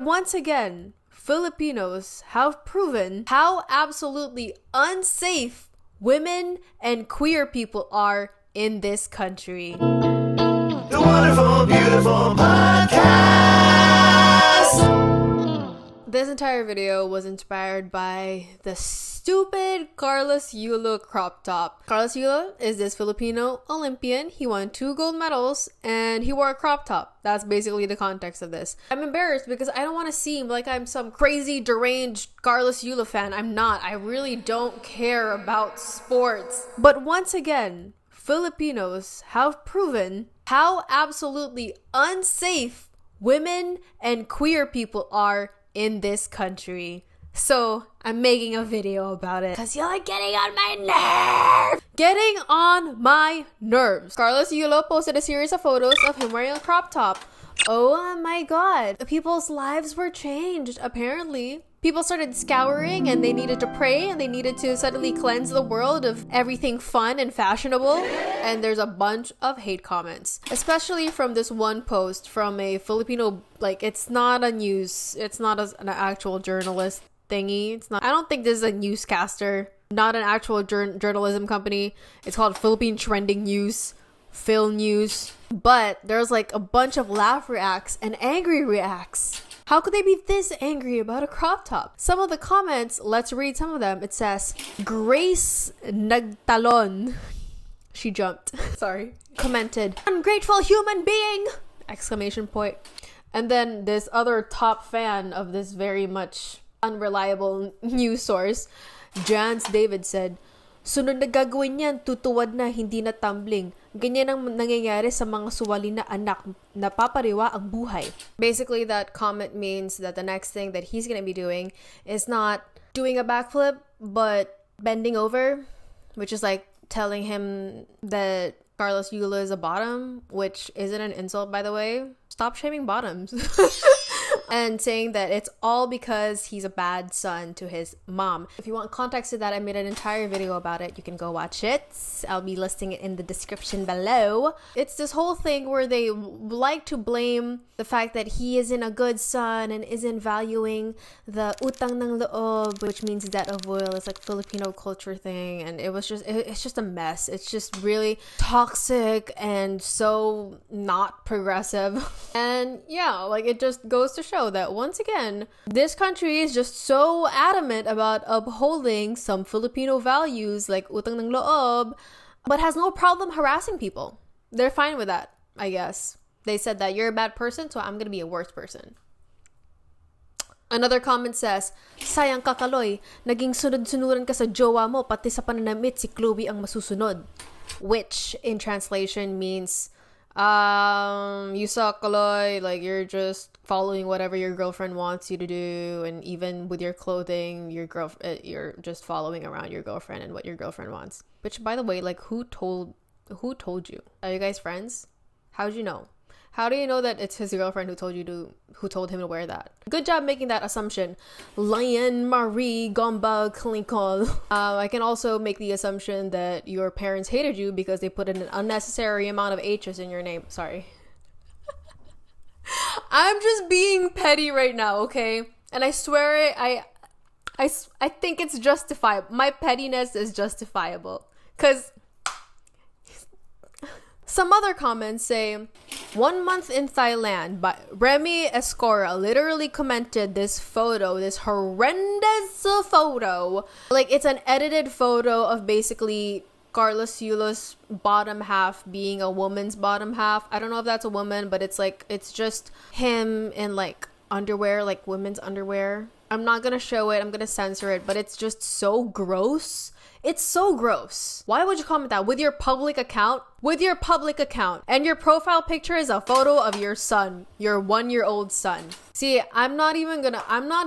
Once again, Filipinos have proven how absolutely unsafe women and queer people are in this country. The wonderful, beautiful podcast. This entire video was inspired by the stupid Carlos Yulo crop top. Carlos Yulo is this Filipino Olympian. He won 2 gold medals and he wore a crop top. That's basically the context of this. I'm embarrassed because I don't want to seem like I'm some crazy, deranged Carlos Yulo fan. I'm not. I really don't care about sports. But once again, Filipinos have proven how absolutely unsafe women and queer people are in this country. So I'm making a video about it because you're getting on my nerves. Getting on my nerves. Carlos Yulo posted a series of photos of him wearing a crop top. Oh my god. People's lives were changed, apparently. People started scouring and they needed to pray and they needed to suddenly cleanse the world of everything fun and fashionable. And there's a bunch of hate comments, especially from this one post from a Filipino, like, it's not a news, it's not an actual journalist thingy. It's not, I don't think this is a newscaster, not an actual journalism company. It's called Philippine Trending News, Phil News. But there's like a bunch of laugh reacts and angry reacts. How could they be this angry about a crop top? Some of the comments, let's read some of them. It says, Grace Nagtalon. She jumped. Sorry. Commented, ungrateful human being! Exclamation point. And then this other top fan of this very much unreliable news source, Jans David, said, sunod na gagawin yan, tutuwad na, hindi na tumbling. Ganyan ang nangyayari sa mga suwali na anak, napapariwa ang buhay. Basically, that comment means that the next thing that he's gonna be doing is not doing a backflip, but bending over, which is like telling him that Carlos Yulo is a bottom, which isn't an insult, by the way. Stop shaming bottoms. And saying that it's all because he's a bad son to his mom. If you want context to that, I made an entire video about it. You can go watch it. I'll be listing it in the description below. It's this whole thing where they like to blame the fact that he isn't a good son and isn't valuing the utang ng loob, which means debt of oil. It's like Filipino culture thing, and it's just a mess. It's just really toxic and so not progressive. And yeah, like, it just goes to show that once again, this country is just so adamant about upholding some Filipino values like utang ng loob, but has no problem harassing people. They're fine with that, I guess. They said that you're a bad person, so I'm gonna be a worse person. Another comment says, sayang ka Kaloy, naging sunod-sunuran ka sa jowa mo, pati sa pananamit si Chloe ang masusunod. Which, in translation, means, you suck, Kaloy, like, you're just following whatever your girlfriend wants you to do, and even with your clothing, you're just following around your girlfriend and what your girlfriend wants. Which, by the way, like, who told you? Are you guys friends? How'd you know? How do you know that it's his girlfriend who told him to wear that? Good job making that assumption. Lion Marie Gomba Klinkol. I can also make the assumption that your parents hated you because they put an unnecessary amount of H's in your name. Sorry. I'm just being petty right now, okay? And I swear I think it's justifiable. My pettiness is justifiable. Because some other comments say, 1 month in Thailand, but Remy Escora literally commented this photo, this horrendous photo. Like, it's an edited photo of basically Carlos Yulo's bottom half being a woman's bottom half. I don't know if that's a woman, but it's like, it's just him in like underwear, like women's underwear. I'm not gonna show it, I'm gonna censor it, but it's just so gross. It's so gross. Why would you comment that with your public account? With your public account. And your profile picture is a photo of your son, your 1-year-old son. See, I'm not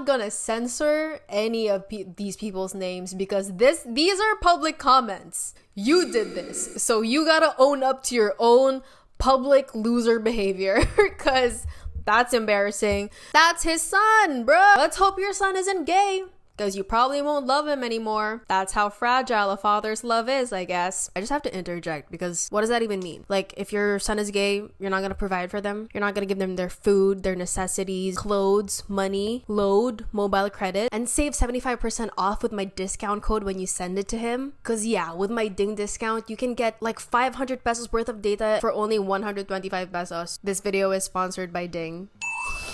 gonna censor any of these people's names because these are public comments. You did this. So you gotta own up to your own public loser behavior because that's embarrassing. That's his son, bruh. Let's hope your son isn't gay. because you probably won't love him anymore. That's how fragile a father's love is, I guess. I just have to interject because what does that even mean? Like, if your son is gay, you're not gonna provide for them. You're not gonna give them their food, their necessities, clothes, money, load, mobile credit, and save 75% off with my discount code when you send it to him. Because yeah, with my Ding discount, you can get like 500 pesos worth of data for only 125 pesos. This video is sponsored by Ding.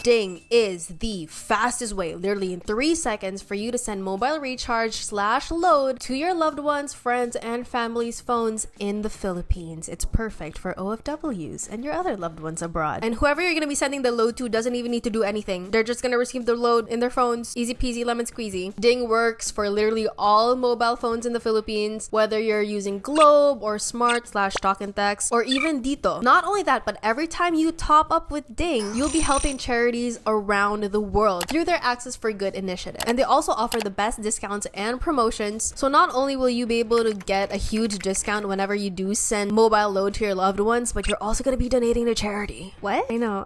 Ding is the fastest way, literally in 3 seconds, for you to send mobile recharge/load to your loved ones, friends, and family's phones in the Philippines. It's perfect for OFWs and your other loved ones abroad. And whoever you're going to be sending the load to doesn't even need to do anything. They're just going to receive the load in their phones. Easy peasy lemon squeezy. Ding works for literally all mobile phones in the Philippines, whether you're using Globe or Smart/Talk and Text or even Dito. Not only that, but every time you top up with Ding, you'll be helping charities around the world through their Access for Good initiative. And they also offer the best discounts and promotions. So not only will you be able to get a huge discount whenever you do send mobile load to your loved ones, but you're also going to be donating to charity. What? I know.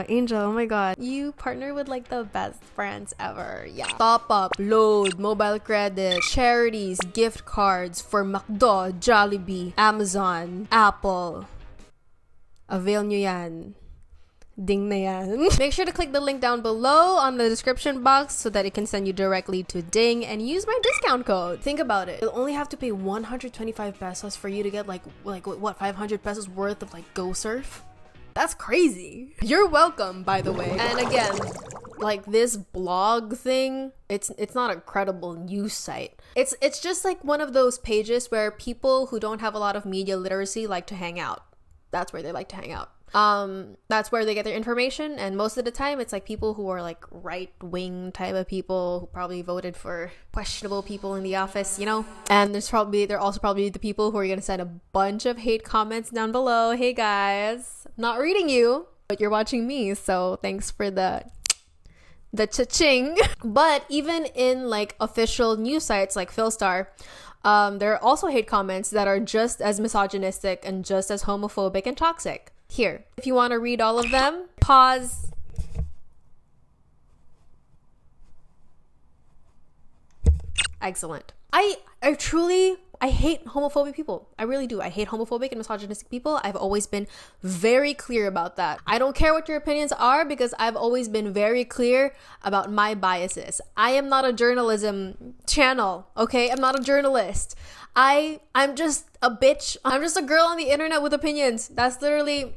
Angel, oh my god. You partner with like the best brands ever. Yeah. Top up, load, mobile credit, charities, gift cards for McDo, Jollibee, Amazon, Apple. Avail nyo yan. Ding na yan. Make sure to click the link down below on the description box so that it can send you directly to Ding and use my discount code. Think about it. You'll only have to pay 125 pesos for you to get like what 500 pesos worth of like Go Surf? That's crazy. You're welcome, by the way. And again, like this blog thing, it's not a credible news site. It's just like one of those pages where people who don't have a lot of media literacy like to hang out. That's where they like to hang out. That's where they get their information, and most of the time it's like people who are like right-wing type of people who probably voted for questionable people in the office, you know? And they're also probably the people who are gonna send a bunch of hate comments down below. Hey guys, I'm not reading you, but you're watching me, so thanks for the cha-ching. But even in like official news sites like Philstar, there are also hate comments that are just as misogynistic and just as homophobic and toxic. Here, if you want to read all of them, pause. Excellent. I hate homophobic people. I really do. I hate homophobic and misogynistic people. I've always been very clear about that. I don't care what your opinions are because I've always been very clear about my biases. I am not a journalism channel, okay? I'm not a journalist. I'm just a bitch. I'm just a girl on the internet with opinions. That's literally,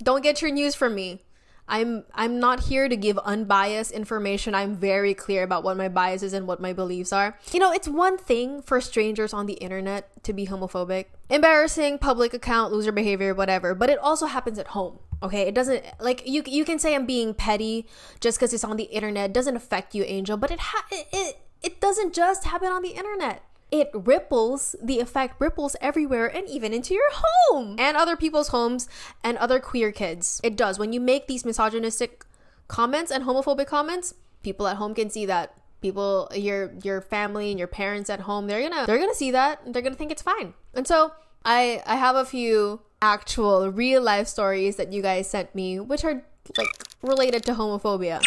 don't get your news from me. I'm not here to give unbiased information. I'm very clear about what my biases and what my beliefs are. You know, it's one thing for strangers on the internet to be homophobic. Embarrassing, public account, loser behavior, whatever. But it also happens at home. Okay, it doesn't, like, you can say I'm being petty just because it's on the internet. It doesn't affect you, Angel. But it doesn't just happen on the internet. The effect ripples everywhere and even into your home and other people's homes and other queer kids. It does. When you make these misogynistic comments and homophobic comments, people at home can see that. People, your family and your parents at home, they're gonna see that and they're gonna think it's fine. And so I have a few actual real life stories that you guys sent me, which are like related to homophobia,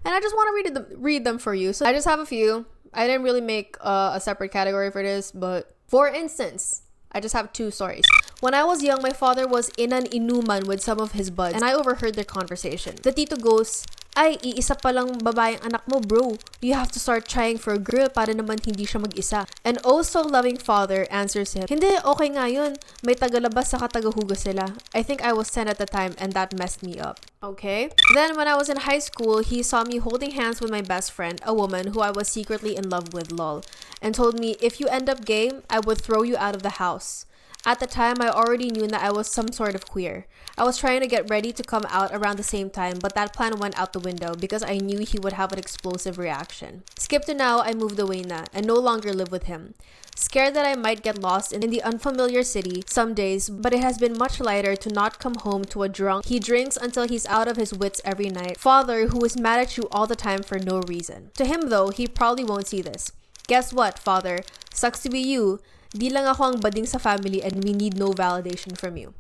and I just want to read them for you. So I just have a few. I didn't really make a separate category for this, but for instance, I just have 2 stories. When I was young, my father was in an inuman with some of his buds, and I overheard their conversation. The tito goes, "Ay, iisa pa lang babaeng anak mo, bro. You have to start trying for a girl para naman hindi siya mag-isa." And oh so loving father answers him, "Hindi, okay nga yun. May tagalabas saka tagahugas sila." I think I was 10 at the time, and that messed me up. Okay. Then when I was in high school, he saw me holding hands with my best friend, a woman who I was secretly in love with, lol, and told me, "If you end up gay, I would throw you out of the house." At the time, I already knew that I was some sort of queer. I was trying to get ready to come out around the same time, but that plan went out the window because I knew he would have an explosive reaction. Skip to now, I moved away na and no longer live with him. Scared that I might get lost in the unfamiliar city some days, but it has been much lighter to not come home to a drunk. He drinks until he's out of his wits every night. Father who is mad at you all the time for no reason. To him though, he probably won't see this. Guess what, father? Sucks to be you. Di lang ako ang bading sa family and we need no validation from you.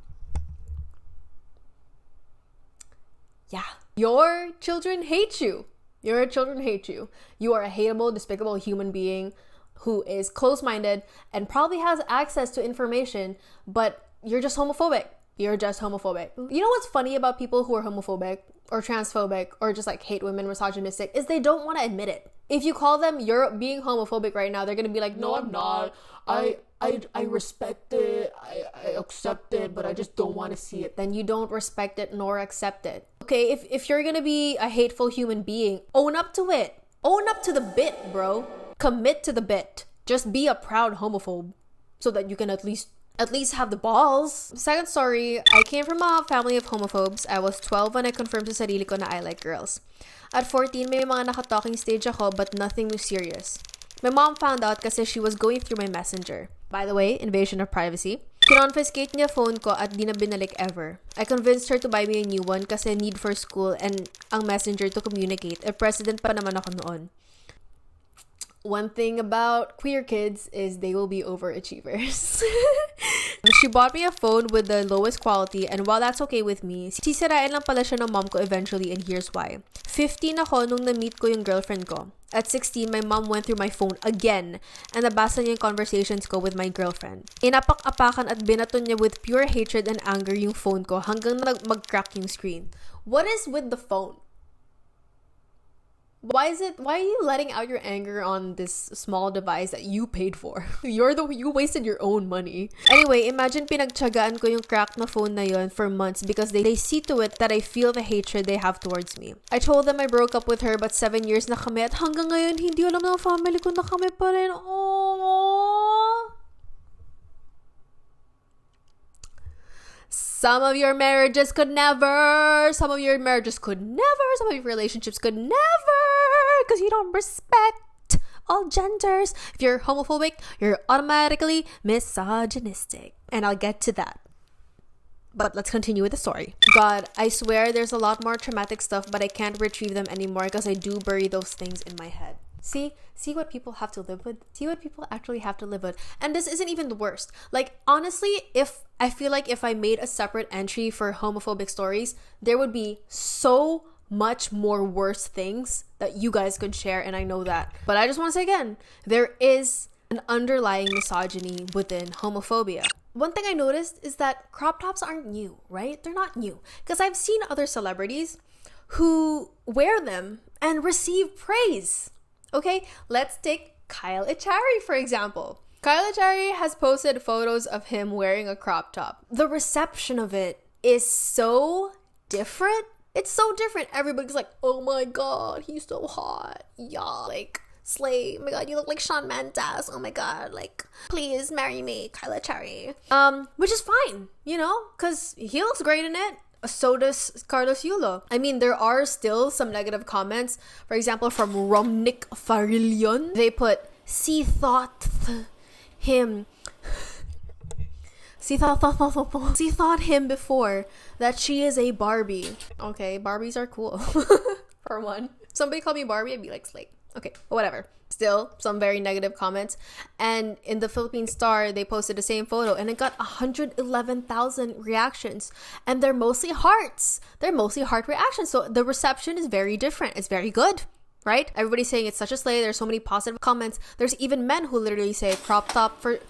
Yeah. Your children hate you. Your children hate you. You are a hateable, despicable human being who is close-minded and probably has access to information, but you're just homophobic. You're just homophobic. You know what's funny about people who are homophobic or transphobic or just like hate women, misogynistic, is they don't want to admit it. If you call them, you're being homophobic right now, they're gonna be like, no, I'm not. I respect it. I accept it, but I just don't want to see it. Then you don't respect it nor accept it. Okay, if you're gonna be a hateful human being, own up to it. Own up to the bit, bro. Commit to the bit. Just be a proud homophobe so that you can at least have the balls. Second story, I came from a family of homophobes. I was 12 when I confirmed sa sarili ko na I like girls. At 14, may mga naka-talking stage ako but nothing was serious. My mom found out kasi she was going through my messenger. By the way, invasion of privacy. Kinonfiscate niya phone ko at di na binalik ever. I convinced her to buy me a new one kasi need for school and ang messenger to communicate. President pa naman ako noon. One thing about queer kids is they will be overachievers. She bought me a phone with the lowest quality, and while that's okay with me, sisirain lang pala siya ng mom ko eventually, and here's why. 15 ako nung na-meet ko yung girlfriend ko. At 16, my mom went through my phone again and nabasa niya yung conversations ko with my girlfriend. Inapak-apakan at binaton niya with pure hatred and anger yung phone ko hanggang mag-crack yung screen. What is with the phone? Why are you letting out your anger on this small device that you paid for? You wasted your own money. Anyway, imagine pinagtiyagaan ko yung cracked na phone na yun for months because they see to it that I feel the hatred they have towards me. I told them I broke up with her but 7 years na kami at hanggang ngayon hindi alam ng family ko na kami pa rin. Aww. Some of your marriages could never. Some of your relationships could never. Because you don't respect all genders. If you're homophobic, you're automatically misogynistic. And I'll get to that. But let's continue with the story. God, I swear there's a lot more traumatic stuff, but I can't retrieve them anymore because I do bury those things in my head. See what people have to live with? See what people actually have to live with? And this isn't even the worst. Like, honestly, if I made a separate entry for homophobic stories, there would be so much more worse things that you guys could share, and I know that. But I just want to say again, there is an underlying misogyny within homophobia. One thing I noticed is that crop tops aren't new, right? They're not new. Because I've seen other celebrities who wear them and receive praise. Okay, let's take Kyle Echari, for example. Kyle Echari has posted photos of him wearing a crop top. The reception of it is so different. It's so different. Everybody's like, oh my god, he's so hot. Yeah, like, slay. Oh my god, you look like Shawn Mendes. Oh my god, like, please marry me, Kyle Echari. Which is fine, you know, because he looks great in it. So does Carlos Yulo. I mean, there are still some negative comments. For example, from Romnick Farillion. They put, she thought him before that she is a Barbie. Okay, Barbies are cool. For one. Somebody called me Barbie, I'd be like, slay. Okay, whatever. Still, some very negative comments. And in the Philippine Star, they posted the same photo and it got 111,000 reactions. And they're mostly hearts. They're mostly heart reactions. So the reception is very different. It's very good, right? Everybody's saying it's such a slay. There's so many positive comments. There's even men who literally say crop top shirt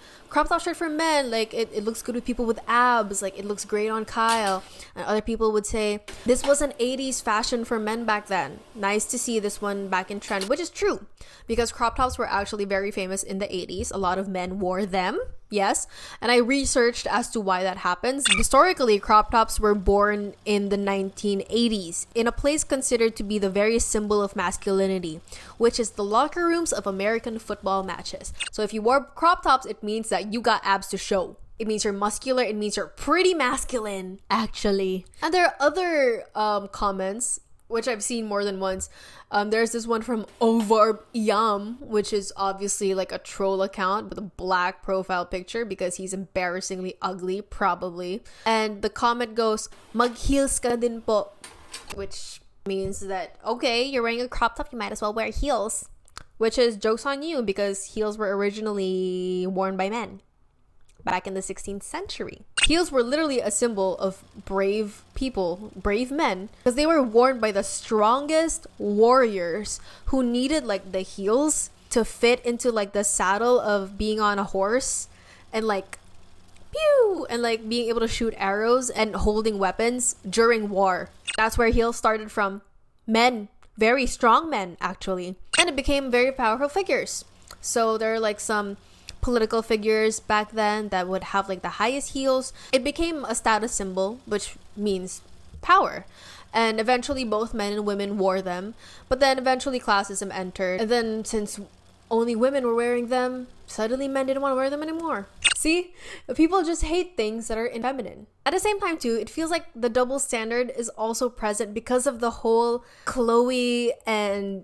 for men. Like, it looks good with people with abs. Like, it looks great on Kyle. And other people would say, this was an 80s fashion for men back then. Nice to see this one back in trend, which is true. Because crop tops were actually very famous in the 80s. A lot of men wore them. Yes. And I researched as to why that happens. Historically, crop tops were born in the 1980s in a place considered to be the very symbol of masculinity, which is the locker rooms of American football matches. So if you wore crop tops, it means that you got abs to show. It means you're muscular. It means you're pretty masculine, actually. And there are other comments, which I've seen more than once. There's this one from Ovarb Yam, which is obviously like a troll account with a black profile picture because he's embarrassingly ugly, probably. And the comment goes, mag-heels ka din po. Which means that, okay, you're wearing a crop top, you might as well wear heels. Which is jokes on you because heels were originally worn by men. back in the 16th century. Heels were literally a symbol of brave people, brave men, because they were worn by the strongest warriors who needed like the heels to fit into like the saddle of being on a horse and like pew and like being able to shoot arrows and holding weapons during war. That's where heels started from. Men, very strong men actually, and it became very powerful figures. So there are like some political figures back then that would have like the highest heels. It became a status symbol, which means power. And eventually both men and women wore them. But then eventually classism entered. And then since only women were wearing them, suddenly men didn't want to wear them anymore. See? People just hate things that are feminine. At the same time too, it feels like the double standard is also present because of the whole Chloe and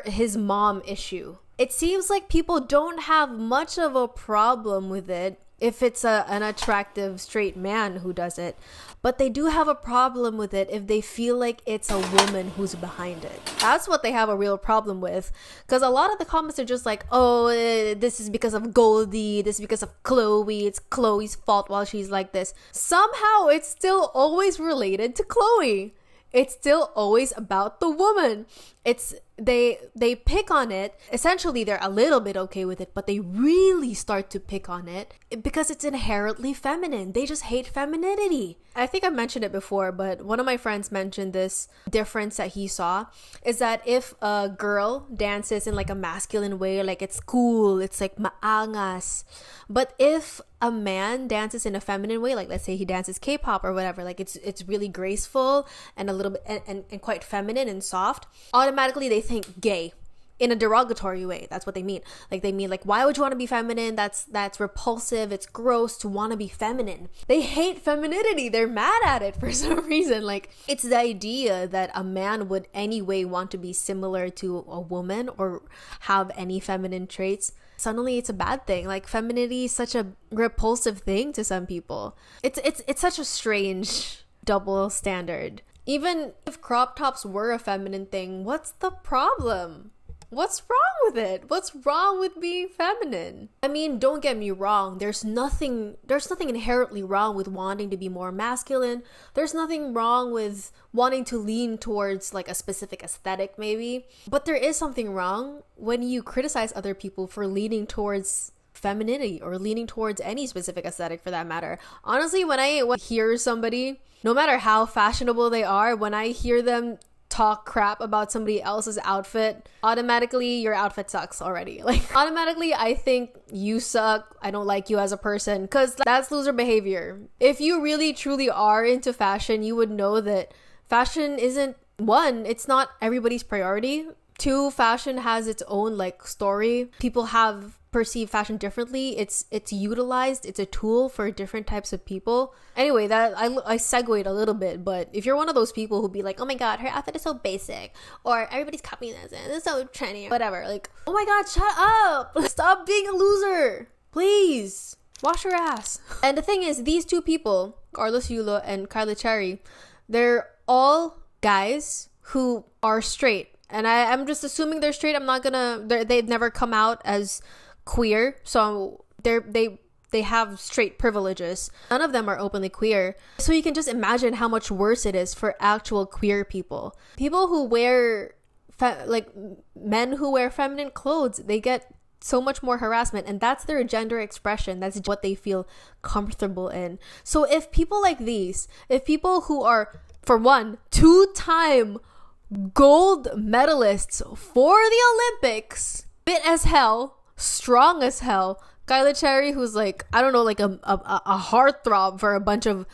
his mom issue. It seems like people don't have much of a problem with it if it's an attractive straight man who does it. But they do have a problem with it if they feel like it's a woman who's behind it. That's what they have a real problem with. Because a lot of the comments are just like, oh, this is because of Goldie. This is because of Chloe. It's Chloe's fault while she's like this. Somehow it's still always related to Chloe. It's still always about the woman. It's they pick on it. Essentially, they're a little bit okay with it, but they really start to pick on it because it's inherently feminine. They just hate femininity. I think I mentioned it before, but one of my friends mentioned this difference that he saw is that if a girl dances in like a masculine way, like it's cool, it's like maangas. But if a man dances in a feminine way, like let's say he dances K-pop or whatever, like it's really graceful and a little bit and quite feminine and soft, automatically they think gay in a derogatory way. That's what they mean. Like they mean like, why would you want to be feminine? That's repulsive. It's gross to want to be feminine. They hate femininity. They're mad at it for some reason. Like it's the idea that a man would anyway want to be similar to a woman or have any feminine traits. Suddenly it's a bad thing. Like femininity is such a repulsive thing to some people. It's such a strange double standard. Even if crop tops were a feminine thing, what's the problem? What's wrong with it? What's wrong with being feminine? I mean, don't get me wrong. There's nothing inherently wrong with wanting to be more masculine. There's nothing wrong with wanting to lean towards like a specific aesthetic maybe. But there is something wrong when you criticize other people for leaning towards femininity or leaning towards any specific aesthetic for that matter. Honestly, when I hear somebody, no matter how fashionable they are, when I hear them talk crap about somebody else's outfit, automatically your outfit sucks already. Like automatically I think you suck. I don't like you as a person, because that's loser behavior. If you really truly are into fashion, you would know that fashion isn't, one, it's not everybody's priority. Two, fashion has its own like story. People have perceive fashion differently. It's utilized. It's a tool for different types of people. Anyway, that I segued a little bit, but if you're one of those people who be like, oh my god, her outfit is so basic, or everybody's copying this and it's so trendy, whatever, like, oh my god, shut up, stop being a loser, please wash your ass. And the thing is, these two people, Carlos Yulo and Kylie Cherry, they're all guys who are straight, and I'm just assuming they're straight. I'm not gonna, they've never come out as queer, so they have straight privileges. None of them are openly queer, so you can just imagine how much worse it is for actual queer people who wear like men who wear feminine clothes. They get so much more harassment, and that's their gender expression. That's what they feel comfortable in. So if people like these, if people who are, for one, 2-time gold medalists for the Olympics, fit as hell, strong as hell, Kylie Cherry, who's like, I don't know, like a heartthrob for a bunch of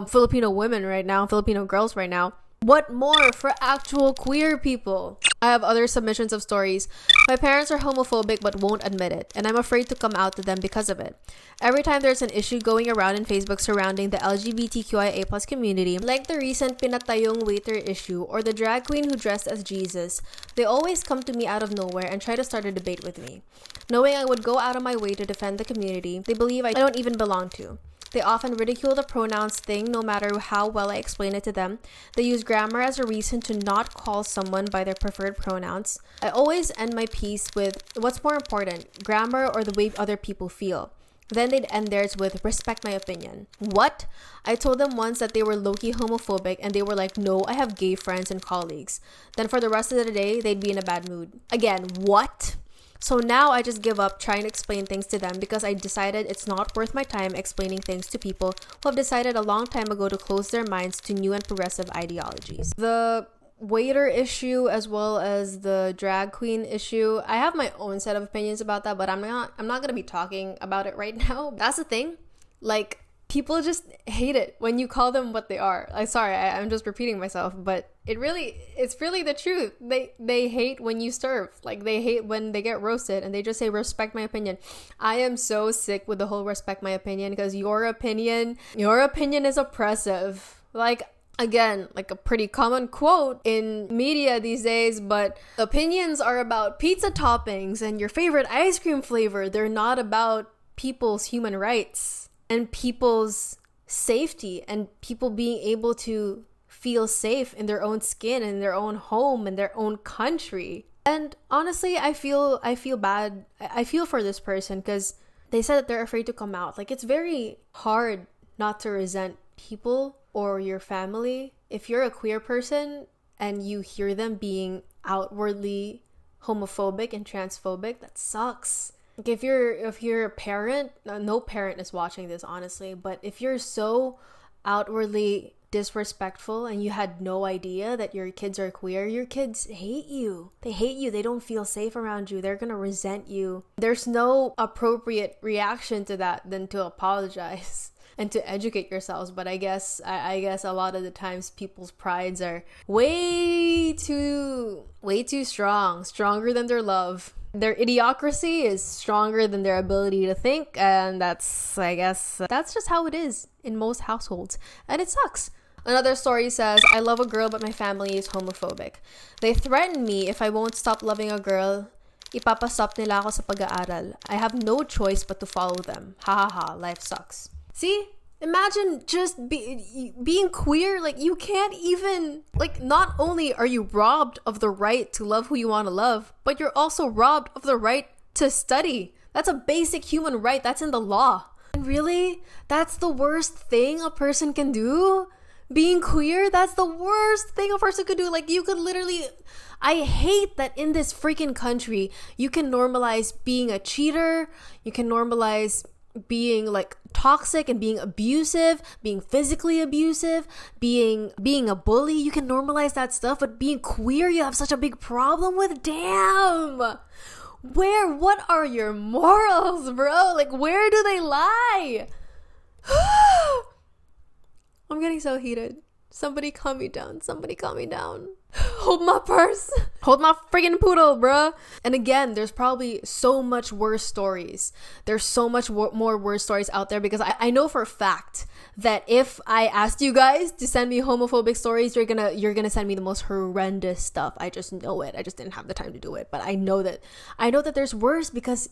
Filipino women right now, Filipino girls right now. What more for actual queer people? I have other submissions of stories. My parents are homophobic but won't admit it, and I'm afraid to come out to them because of it. Every time there's an issue going around in Facebook surrounding the LGBTQIA+ community, like the recent pinatayong waiter issue or the drag queen who dressed as Jesus, they always come to me out of nowhere and try to start a debate with me. Knowing I would go out of my way to defend the community they believe I don't even belong to. They often ridicule the pronouns thing no matter how well I explain it to them. They use grammar as a reason to not call someone by their preferred pronouns. I always end my piece with, what's more important, grammar or the way other people feel? Then they'd end theirs with respect my opinion. What? I told them once that they were low-key homophobic and they were like, no, I have gay friends and colleagues. Then for the rest of the day, they'd be in a bad mood. Again, what? So now I just give up trying to explain things to them because I decided it's not worth my time explaining things to people who have decided a long time ago to close their minds to new and progressive ideologies. The waiter issue as well as the drag queen issue, I have my own set of opinions about that, but I'm not going to be talking about it right now. That's the thing. Like, people just hate it when you call them what they are. I'm just repeating myself, but it's really the truth. They hate when you serve. Like, they hate when they get roasted and they just say respect my opinion. I am so sick with the whole respect my opinion because your opinion is oppressive. Like, again, like a pretty common quote in media these days, but opinions are about pizza toppings and your favorite ice cream flavor. They're not about people's human rights and people's safety and people being able to feel safe in their own skin, in their own home, in their own country. And honestly, I feel bad. I feel for this person because they said that they're afraid to come out. Like, it's very hard not to resent people or your family. If you're a queer person and you hear them being outwardly homophobic and transphobic, that sucks. Like, if you're a parent, no parent is watching this honestly, but if you're so outwardly disrespectful and you had no idea that your kids are queer, your kids hate you. They hate you. They don't feel safe around you. They're gonna resent you. There's no appropriate reaction to that than to apologize and to educate yourselves. But I guess a lot of the times people's prides are way too stronger than their love. Their idiocracy is stronger than their ability to think, and that's just how it is in most households, and it sucks. Another story says, I love a girl but my family is homophobic. They threaten me if I won't stop loving a girl, ipapastop nila ako sa pag-aaral. I have no choice but to follow them. Ha ha ha, life sucks. See? Imagine just being queer. Like, you can't even, like, not only are you robbed of the right to love who you want to love, but you're also robbed of the right to study. That's a basic human right. That's in the law. And really? That's the worst thing a person can do? Being queer? That's the worst thing a person could do. Like, you could literally... I hate that in this freaking country, you can normalize being a cheater. You can normalize being like toxic and being abusive, being physically abusive, being a bully. You can normalize that stuff, but being queer you have such a big problem with. Damn, what are your morals, bro? Like, where do they lie? I'm getting so heated. Somebody calm me down. Hold my purse. Hold my friggin' poodle, bruh. And again, there's probably so much worse stories. There's so much more worse stories out there because I know for a fact that if I asked you guys to send me homophobic stories, you're gonna send me the most horrendous stuff. I just know it. I just didn't have the time to do it. But I know that there's worse because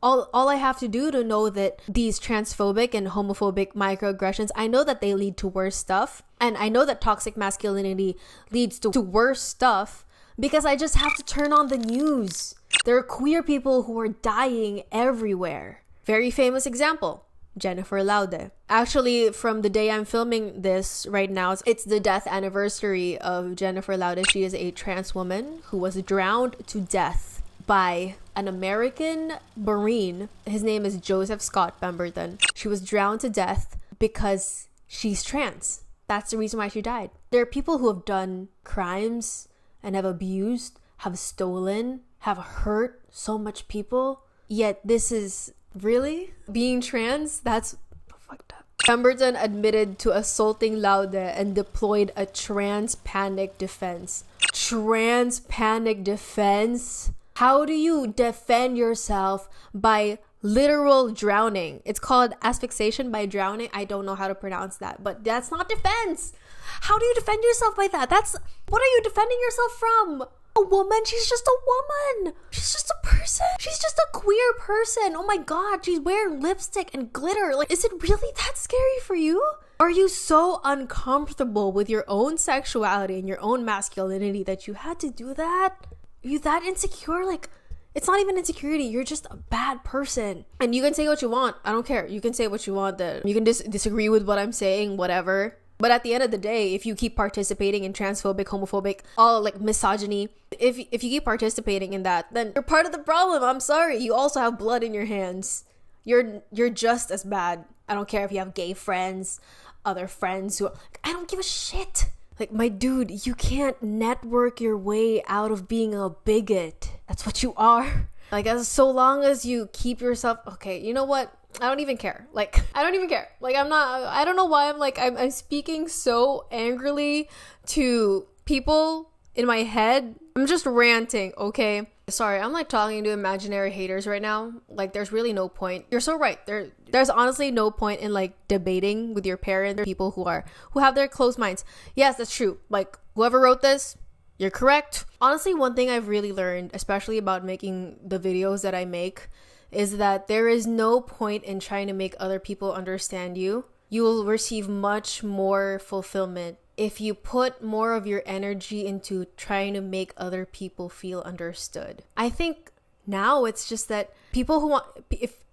all I have to do to know that these transphobic and homophobic microaggressions, I know that they lead to worse stuff. And I know that toxic masculinity leads to worse stuff because I just have to turn on the news. There are queer people who are dying everywhere. Very famous example, Jennifer Laude. Actually, from the day I'm filming this right now, it's the death anniversary of Jennifer Laude. She is a trans woman who was drowned to death by an American Marine. His name is Joseph Scott Pemberton. She was drowned to death because she's trans. That's the reason why she died. There are people who have done crimes and have abused, have stolen, have hurt so much people. Yet this is really being trans. That's fucked up. Pemberton admitted to assaulting Laude and deployed a trans panic defense. Trans panic defense? How do you defend yourself by literal drowning? It's called asphyxiation by drowning. I don't know how to pronounce that, but that's not defense. How do you defend yourself by that? What are you defending yourself from? A woman? She's just a woman. She's just a person. She's just a queer person. Oh my god, she's wearing lipstick and glitter. Like, is it really that scary for you? Are you so uncomfortable with your own sexuality and your own masculinity that you had to do that? Are you that insecure? Like, It's not even insecurity. You're just a bad person. And you can say what you want. I don't care. You can say what you want. That you can disagree with what I'm saying, whatever. But at the end of the day, if you keep participating in transphobic, homophobic, all like misogyny, if you keep participating in that, then you're part of the problem. I'm sorry. You also have blood in your hands. You're just as bad. I don't care if you have gay friends, other friends who, I don't give a shit. Like, my dude, you can't network your way out of being a bigot. That's what you are. Like, as so long as you keep yourself, okay, you know what? I don't even care. Like, I don't even care. Like, I don't know why I'm speaking so angrily to people in my head. I'm just ranting, okay? Sorry, I'm like talking to imaginary haters right now. Like, there's really no point. You're so right. There's honestly no point in like debating with your parents or people who have their closed minds. Yes, that's true. Like, whoever wrote this, you're correct. Honestly, one thing I've really learned, especially about making the videos that I make, is that there is no point in trying to make other people understand you. You will receive much more fulfillment if you put more of your energy into trying to make other people feel understood. I think now it's just that people who want,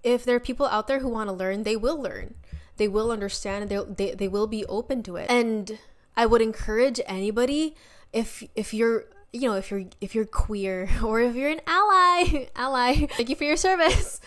if there are people out there who want to learn, they will learn. They will understand, and they will be open to it. And I would encourage anybody, if you're, you know, if you're queer or if you're an ally, thank you for your service.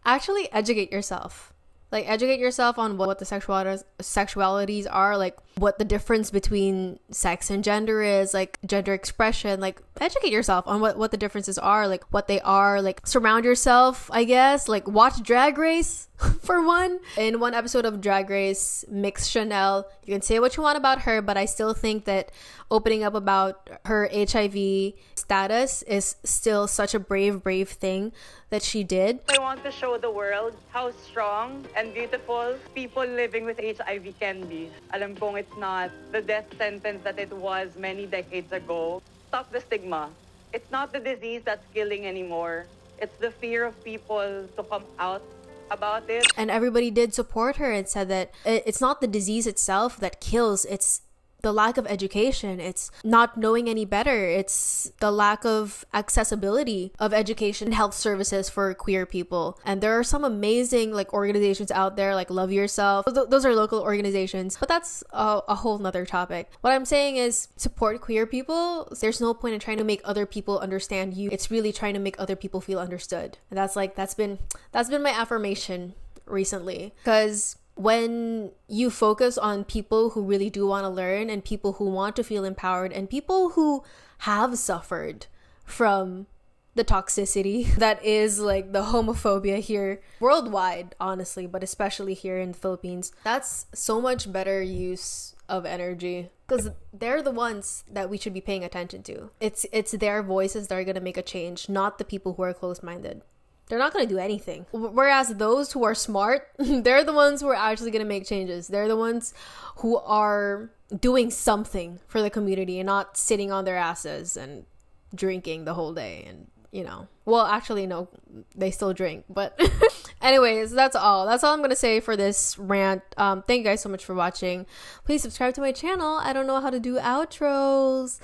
Actually educate yourself. Like, educate yourself on what the sexualities are, like what the difference between sex and gender is, like gender expression. Like, educate yourself on what the differences are, like what they are. Like, surround yourself, I guess. Like, watch Drag Race for one. In one episode of Drag Race, Mix Chanel, you can say what you want about her, but I still think that opening up about her HIV status is still such a brave thing that she did. I want to show the world how strong and beautiful people living with HIV can be. Alam kong it's not the death sentence that it was many decades ago. Stop the stigma. It's not the disease that's killing anymore. It's the fear of people to come out about it. And everybody did support her and said that it's not the disease itself that kills, it's the lack of education. It's not knowing any better. It's the lack of accessibility of education and health services for queer people. And there are some amazing like organizations out there, like Love Yourself. Those are local organizations, but that's a whole nother topic. What I'm saying is support queer people. There's no point in trying to make other people understand you. It's really trying to make other people feel understood. And that's been my affirmation recently, because when you focus on people who really do want to learn and people who want to feel empowered and people who have suffered from the toxicity that is like the homophobia here worldwide, honestly, but especially here in the Philippines, that's so much better use of energy, because they're the ones that we should be paying attention to. It's their voices that are going to make a change, not the people who are closed-minded. They're not going to do anything. Whereas those who are smart, they're the ones who are actually going to make changes. They're the ones who are doing something for the community and not sitting on their asses and drinking the whole day. And, you know, well, actually, no, they still drink. But anyways, that's all I'm going to say for this rant. Thank you guys so much for watching. Please subscribe to my channel. I don't know how to do outros.